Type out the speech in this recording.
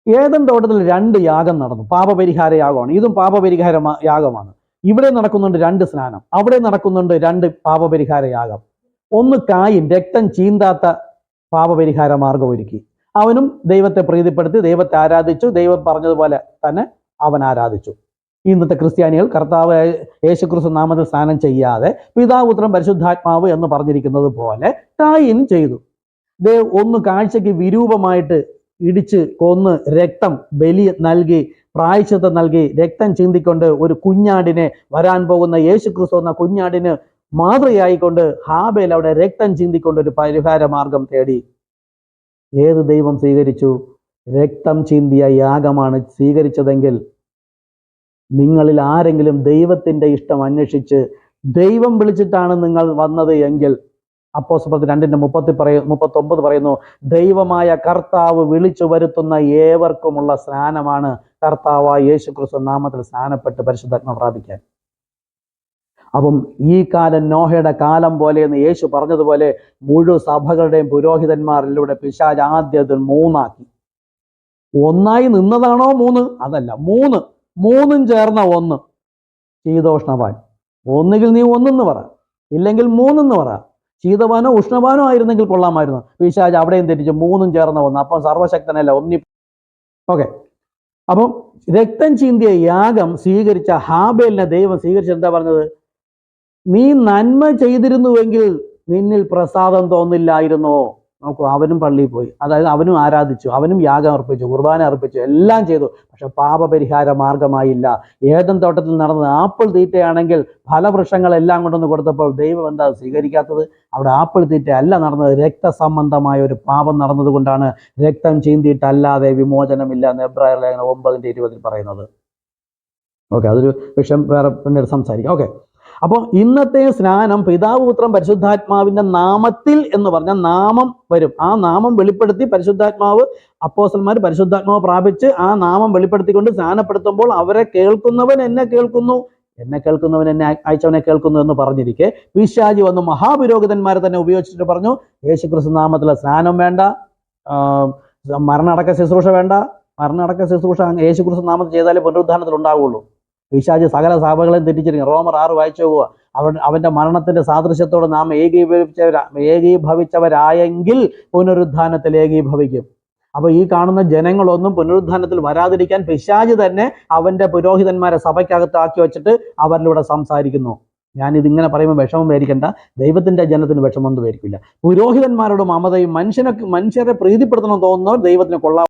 Eden തോട്ടത്തിൽ 2 യാഗം നടന്നു. പാപപരിഹാര യാഗമാണ്. ഇതും പാപപരിഹാര യാഗമാണ്. ഇവിടെ നടക്കുന്നുണ്ട് 2 സ്നാനം, അവിടെ നടക്കുന്നുണ്ട് 2 പാപപരിഹാര യാഗം. ഒന്ന് കായിൻ രക്തം ചീന്താത്ത പാപപരിഹാര മാർഗം ഒരുക്കി. അവനും ദൈവത്തെ പ്രീതിപ്പെടുത്തി, ദൈവത്തെ ആരാധിച്ചു. ദൈവം പറഞ്ഞതുപോലെ തന്നെ അവൻ ആരാധിച്ചു. ഇന്നത്തെ ക്രിസ്ത്യാനികൾ കർത്താവ് യേശുക്രിസ്തു നാമത്തിൽ സ്നാനം ചെയ്യാതെ പിതാവ് പുത്രൻ പരിശുദ്ധാത്മാവ് എന്ന് പറഞ്ഞിരിക്കുന്നത് പോലെ കായിൻ ചെയ്തു. ഒന്ന് കാഴ്ചയ്ക്ക് വിരൂപമായിട്ട് ഇടിച്ച് കൊന്ന് രക്തം ബലി നൽകി, പ്രായശ്ചിത്തം നൽകി, രക്തം ചിന്തിക്കൊണ്ട് ഒരു കുഞ്ഞാടിനെ, വരാൻ പോകുന്ന യേശുക്രിസ്തു എന്ന കുഞ്ഞാടിന് മാതൃയായിക്കൊണ്ട് ഹാബേൽ അവിടെ രക്തം ചിന്തിക്കൊണ്ട് ഒരു പരിഹാര മാർഗം തേടി. ഏത് ദൈവം സ്വീകരിച്ചു? രക്തം ചിന്തിയ യാഗമാണ് സ്വീകരിച്ചതെങ്കിൽ നിങ്ങളിൽ ആരെങ്കിലും ദൈവത്തിന്റെ ഇഷ്ടം അന്വേഷിച്ച് ദൈവം വിളിച്ചിട്ടാണ് നിങ്ങൾ വന്നത് എങ്കിൽ, അപ്പോസ്തലർ 2:39 പറയുന്നു, ദൈവമായ കർത്താവ് വിളിച്ചു വരുത്തുന്ന ഏവർക്കുമുള്ള സ്നാനമാണ് കർത്താവായ യേശുക്രിസ്തു നാമത്തിൽ സ്നാനപ്പെട്ട് പരിശുദ്ധാത്മ പ്രാപിക്കാൻ. അപ്പം ഈ കാലം നോഹയുടെ കാലം പോലെ എന്ന് യേശു പറഞ്ഞതുപോലെ മുഴുവൻ സഭകളുടെയും പുരോഹിതന്മാരിലൂടെ പിശാച് ആദ്യത്തിൽ 3 ആക്കി. ഒന്നായി നിന്നതാണോ 3? അതല്ല, 3 ചേർന്ന 1. ശീതോഷ്ണവാൻ. ഒന്നുകിൽ നീ 1 പറ, ഇല്ലെങ്കിൽ 3 പറ. ശീതവാനോ ഉഷ്ണവാനോ ആയിരുന്നെങ്കിൽ കൊള്ളാമായിരുന്നു. പിശാച് അവിടെയും തെറ്റിച്ചു, 3 ചേർന്ന 1. അപ്പം സർവശക്തനല്ല, ഓക്കെ. അപ്പം രക്തം ചീന്തിയ യാഗം സ്വീകരിച്ച ഹാബേലിനെ ദൈവം സ്വീകരിച്ച് എന്താ പറഞ്ഞത്? നീ നന്മ ചെയ്തിരുന്നുവെങ്കിൽ നിന്നിൽ പ്രസാദം തോന്നില്ലായിരുന്നോ? നോക്കൂ, അവനും പള്ളിയിൽ പോയി, അതായത് അവനും ആരാധിച്ചു, അവനും യാഗം അർപ്പിച്ചു, കുർബാന അർപ്പിച്ചു, എല്ലാം ചെയ്തു. പക്ഷെ പാപപരിഹാര മാർഗമായില്ല. ഏദൻ തോട്ടത്തിൽ നടന്നത് ആപ്പിൾ തീറ്റയാണെങ്കിൽ ഫലവൃക്ഷങ്ങളെല്ലാം കൊണ്ടൊന്ന് കൊടുത്തപ്പോൾ ദൈവം എന്താ സ്വീകരിക്കാത്തത്? അവിടെ ആപ്പിൾ തീറ്റ അല്ല നടന്നത്, രക്തസംബന്ധമായ ഒരു പാപം നടന്നതുകൊണ്ടാണ്. രക്തം ചീന്തിയിട്ടല്ലാതെ വിമോചനമില്ല എന്ന് എബ്രായർ ലേഖനം 9:20 പറയുന്നത്. ഓക്കെ, അതൊരു വിഷയം വേറെ പിന്നീട് സംസാരിക്കാം. ഓക്കെ, അപ്പോൾ ഇന്നത്തെ സ്നാനം പിതാവ് പുത്രൻ പരിശുദ്ധാത്മാവിന്റെ നാമത്തിൽ എന്ന് പറഞ്ഞാൽ നാമം വരും. ആ നാമം വെളിപ്പെടുത്തി പരിശുദ്ധാത്മാവ്, അപ്പോസ്തലന്മാർ പരിശുദ്ധാത്മാവ് പ്രാപിച്ച് ആ നാമം വെളിപ്പെടുത്തിക്കൊണ്ട് സ്നാനപ്പെടുത്തുമ്പോൾ അവരെ കേൾക്കുന്നവൻ എന്നെ കേൾക്കുന്നു, എന്നെ കേൾക്കുന്നവൻ എന്നെ അയച്ചവനെ കേൾക്കുന്നു എന്ന് പറഞ്ഞിരിക്കെ പിശാചി വന്ന് മഹാപുരോഹിതന്മാരെ തന്നെ ഉപയോഗിച്ചിട്ട് പറഞ്ഞു, യേശുക്രിസ്തു നാമത്തിലെ സ്നാനം വേണ്ട, മരണടക്ക ശുശ്രൂഷ വേണ്ട. മരണടക്ക ശുശ്രൂഷ യേശുക്രിസ്തു നാമത്തിൽ ചെയ്താലേ പുനരുദ്ധാനത്തിൽ ഉണ്ടാവുള്ളൂ. പിശാച് സകല സഭകളെയും തെറ്റിച്ചിരിക്കും. റോമർ 6 വായിച്ചു പോവുക. അവന്റെ മരണത്തിന്റെ സാദൃശ്യത്തോട് നാം ഏകീഭവിച്ചവരായെങ്കിൽ പുനരുദ്ധാനത്തിൽ ഏകീഭവിക്കും. അപ്പൊ ഈ കാണുന്ന ജനങ്ങളൊന്നും പുനരുദ്ധാനത്തിൽ വരാതിരിക്കാൻ പിശാച് തന്നെ അവന്റെ പുരോഹിതന്മാരെ സഭയ്ക്കകത്ത് ആക്കി വെച്ചിട്ട് അവരിലൂടെ സംസാരിക്കുന്നു. ഞാനിതിങ്ങനെ പറയുമ്പോൾ വിഷമം പേരിക്കണ്ട, ദൈവത്തിന്റെ ജനത്തിന് വിഷമമൊന്നും പേരിക്കില്ല. പുരോഹിതന്മാരോട് മമതയും മനുഷ്യരെ പ്രീതിപ്പെടുത്തണം തോന്നുന്നവർ ദൈവത്തിന് കൊള്ളാം.